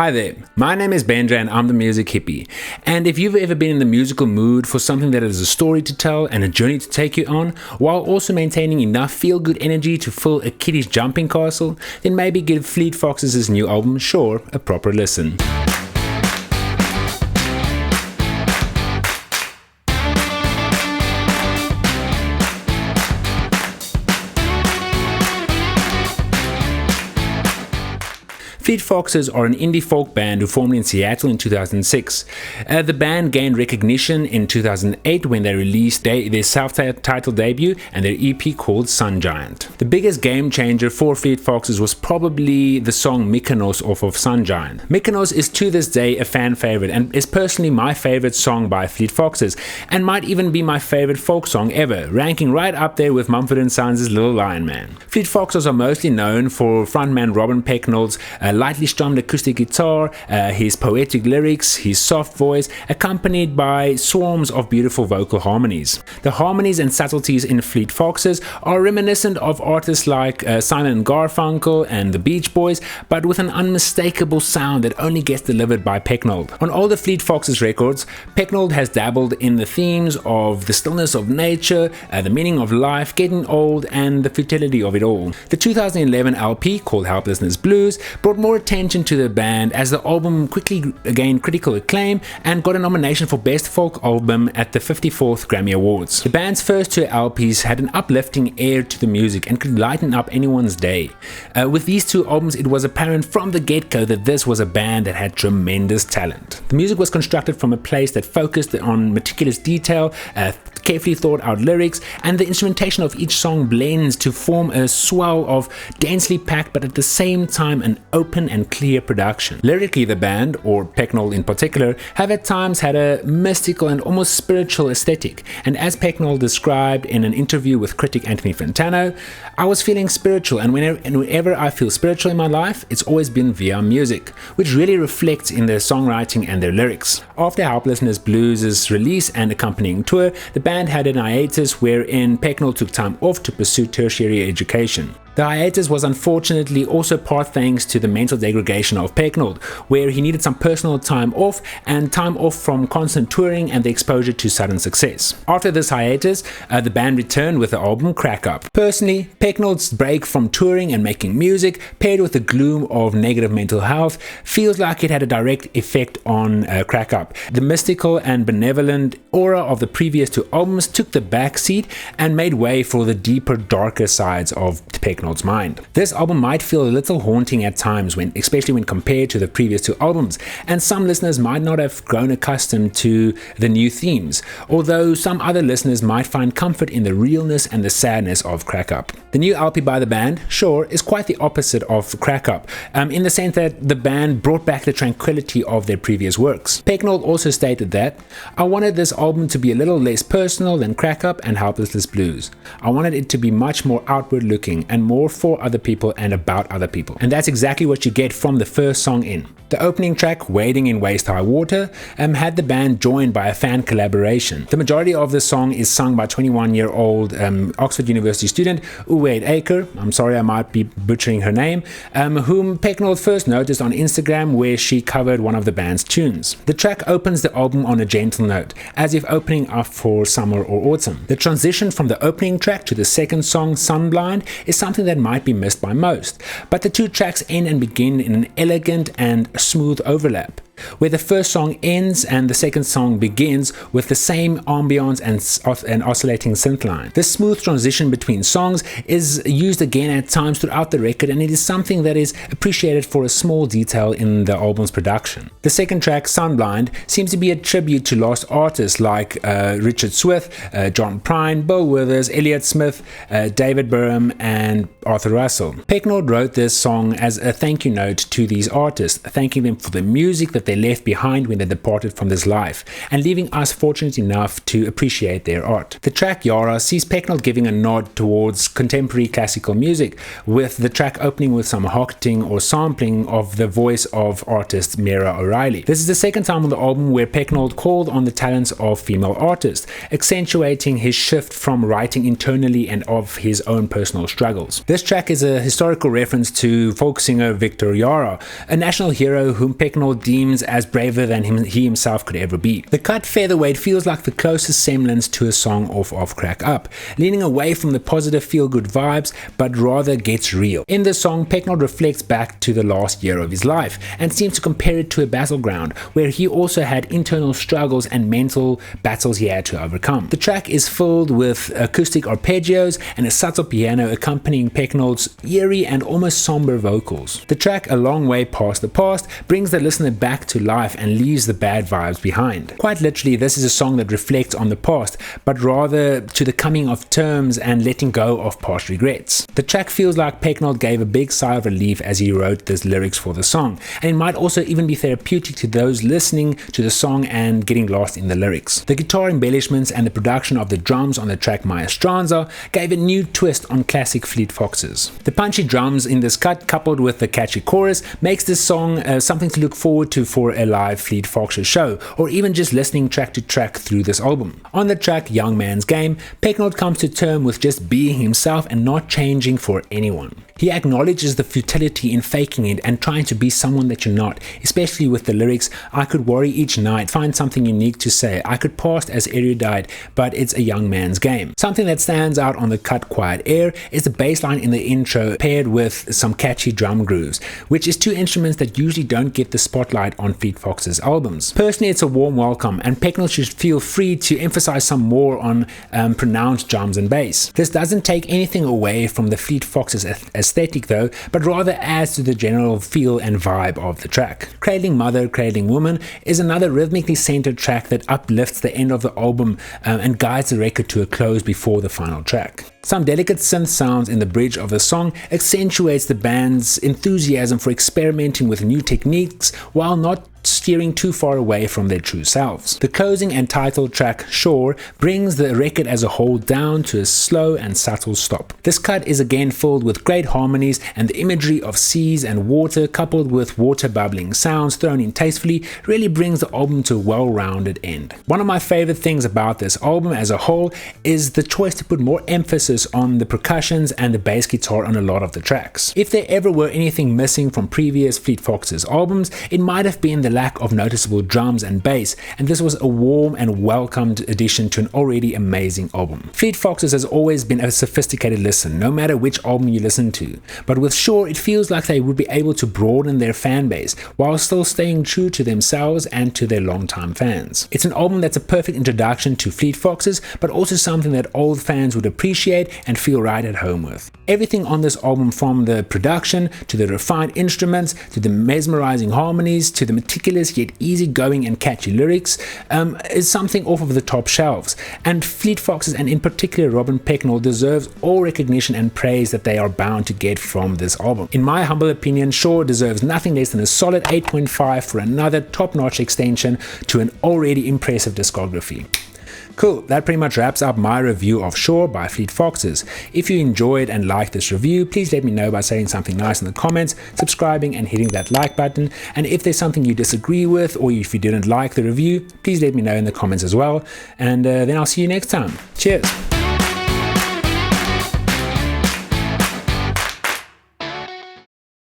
Hi there, my name is Benja and I'm the Music Hippie. And if you've ever been in the musical mood for something that is a story to tell and a journey to take you on, while also maintaining enough feel-good energy to fill a kiddie's jumping castle, then maybe give Fleet Foxes' new album, Sure, a proper listen. Fleet Foxes are an indie folk band who formed in Seattle in 2006. The band gained recognition in 2008 when they released their self-titled debut and their EP called Sun Giant. The biggest game changer for Fleet Foxes was probably the song Mykonos off of Sun Giant. Mykonos is to this day a fan favorite and is personally my favorite song by Fleet Foxes and might even be my favorite folk song ever, ranking right up there with Mumford & Sons' Little Lion Man. Fleet Foxes are mostly known for frontman Robin Pecknold's lightly strummed acoustic guitar, his poetic lyrics, his soft voice, accompanied by swarms of beautiful vocal harmonies. The harmonies and subtleties in Fleet Foxes are reminiscent of artists like Simon and Garfunkel and the Beach Boys, but with an unmistakable sound that only gets delivered by Pecknold. On all the Fleet Foxes records, Pecknold has dabbled in the themes of the stillness of nature, the meaning of life, getting old, and the futility of it all. The 2011 LP, called Helplessness Blues, brought more attention to the band as the album quickly gained critical acclaim and got a nomination for Best Folk Album at the 54th Grammy Awards. The band's first two LPs had an uplifting air to the music and could lighten up anyone's day. With these two albums, it was apparent from the get-go that this was a band that had tremendous talent. The music was constructed from a place that focused on meticulous detail, carefully thought out lyrics, and the instrumentation of each song blends to form a swell of densely packed but at the same time an open and clear production. Lyrically, the band, or Pecknold in particular, have at times had a mystical and almost spiritual aesthetic, and as Pecknold described in an interview with critic Anthony Fantano, I was feeling spiritual, and whenever I feel spiritual in my life, it's always been via music, which really reflects in their songwriting and their lyrics. After Helplessness Blues' release and accompanying tour, the band had an hiatus wherein Pecknold took time off to pursue tertiary education. The hiatus was unfortunately also part thanks to the mental degradation of Pecknold, where he needed some personal time off and time off from constant touring and the exposure to sudden success. After this hiatus, the band returned with the album Crack Up. Personally, Pecknold's break from touring and making music, paired with the gloom of negative mental health, feels like it had a direct effect on Crack Up. The mystical and benevolent aura of the previous two albums took the back seat and made way for the deeper, darker sides of Pecknold's mind. This album might feel a little haunting at times, especially when compared to the previous two albums, and some listeners might not have grown accustomed to the new themes, although some other listeners might find comfort in the realness and the sadness of Crack Up. The new LP by the band, Sure, is quite the opposite of Crack Up, in the sense that the band brought back the tranquility of their previous works. Pecknold also stated that, "I wanted this album to be a little less personal than Crack Up and Helplessness Blues. I wanted it to be much more outward looking and more for other people and about other people." And that's exactly what you get from the first song in. The opening track, Wading in Waist High Water, had the band joined by a fan collaboration. The majority of the song is sung by 21-year-old Oxford University student Uweid Aker, I'm sorry I might be butchering her name, whom Pecknold first noticed on Instagram, where she covered one of the band's tunes. The track opens the album on a gentle note, as if opening up for summer or autumn. The transition from the opening track to the second song, Sunblind, is something that might be missed by most, but the two tracks end and begin in an elegant and smooth overlap, where the first song ends and the second song begins with the same ambience and oscillating synth line. This smooth transition between songs is used again at times throughout the record, and it is something that is appreciated for a small detail in the album's production. The second track, Sunblind, seems to be a tribute to lost artists like Richard Swift, John Prine, Bill Withers, Elliott Smith, David Burham, and Arthur Russell. Pecknold wrote this song as a thank you note to these artists, thanking them for the music that they they left behind when they departed from this life, and leaving us fortunate enough to appreciate their art. The track Jara sees Pecknold giving a nod towards contemporary classical music, with the track opening with some hocketing or sampling of the voice of artist Mira O'Reilly. This is the second time on the album where Pecknold called on the talents of female artists, accentuating his shift from writing internally and of his own personal struggles. This track is a historical reference to folk singer Victor Jara, a national hero whom Pecknold deems as braver than he himself could ever be. The cut Featherweight feels like the closest semblance to a song off Crack Up, leaning away from the positive feel-good vibes, but rather gets real. In this song, Pecknold reflects back to the last year of his life and seems to compare it to a battleground where he also had internal struggles and mental battles he had to overcome. The track is filled with acoustic arpeggios and a subtle piano accompanying Pecknold's eerie and almost somber vocals. The track A Long Way Past the Past brings the listener back to life and leaves the bad vibes behind. Quite literally, this is a song that reflects on the past, but rather to the coming of terms and letting go of past regrets. The track feels like Pecknold gave a big sigh of relief as he wrote the lyrics for the song, and it might also even be therapeutic to those listening to the song and getting lost in the lyrics. The guitar embellishments and the production of the drums on the track Maestranza gave a new twist on classic Fleet Foxes. The punchy drums in this cut, coupled with the catchy chorus, makes this song something to look forward to for a live Fleet Foxes show, or even just listening track to track through this album. On the track Young Man's Game, Pecknold comes to terms with just being himself and not changing for anyone. He acknowledges the futility in faking it and trying to be someone that you're not, especially with the lyrics, I could worry each night, find something unique to say, I could pass as erudite, but it's a young man's game. Something that stands out on the cut Quiet Air is the bass line in the intro paired with some catchy drum grooves, which is two instruments that usually don't get the spotlight on Fleet Foxes albums. Personally, it's a warm welcome, and Pecknold should feel free to emphasize some more on pronounced drums and bass. This doesn't take anything away from the Fleet Foxes aesthetic though, but rather adds to the general feel and vibe of the track. Cradling Mother, Cradling Woman is another rhythmically centered track that uplifts the end of the album and guides the record to a close before the final track. Some delicate synth sounds in the bridge of the song accentuates the band's enthusiasm for experimenting with new techniques while not steering too far away from their true selves. The closing and title track Shore brings the record as a whole down to a slow and subtle stop. This cut is again filled with great harmonies, and the imagery of seas and water coupled with water bubbling sounds thrown in tastefully really brings the album to a well-rounded end. One of my favorite things about this album as a whole is the choice to put more emphasis on the percussions and the bass guitar on a lot of the tracks. If there ever were anything missing from previous Fleet Foxes albums, it might have been the lack of noticeable drums and bass, and this was a warm and welcomed addition to an already amazing album. Fleet Foxes has always been a sophisticated listen, no matter which album you listen to, but with Shore it feels like they would be able to broaden their fan base while still staying true to themselves and to their longtime fans. It's an album that's a perfect introduction to Fleet Foxes, but also something that old fans would appreciate and feel right at home with. Everything on this album, from the production to the refined instruments to the mesmerizing harmonies to the meticulous yet easygoing and catchy lyrics, is something off of the top shelves, and Fleet Foxes, and in particular Robin Pecknold, deserves all recognition and praise that they are bound to get from this album. In my humble opinion, Shore deserves nothing less than a solid 8.5 for another top-notch extension to an already impressive discography. Cool, that pretty much wraps up my review of Shore by Fleet Foxes. If you enjoyed and liked this review, please let me know by saying something nice in the comments, subscribing and hitting that like button, and if there's something you disagree with or if you didn't like the review, please let me know in the comments as well, and then I'll see you next time. Cheers!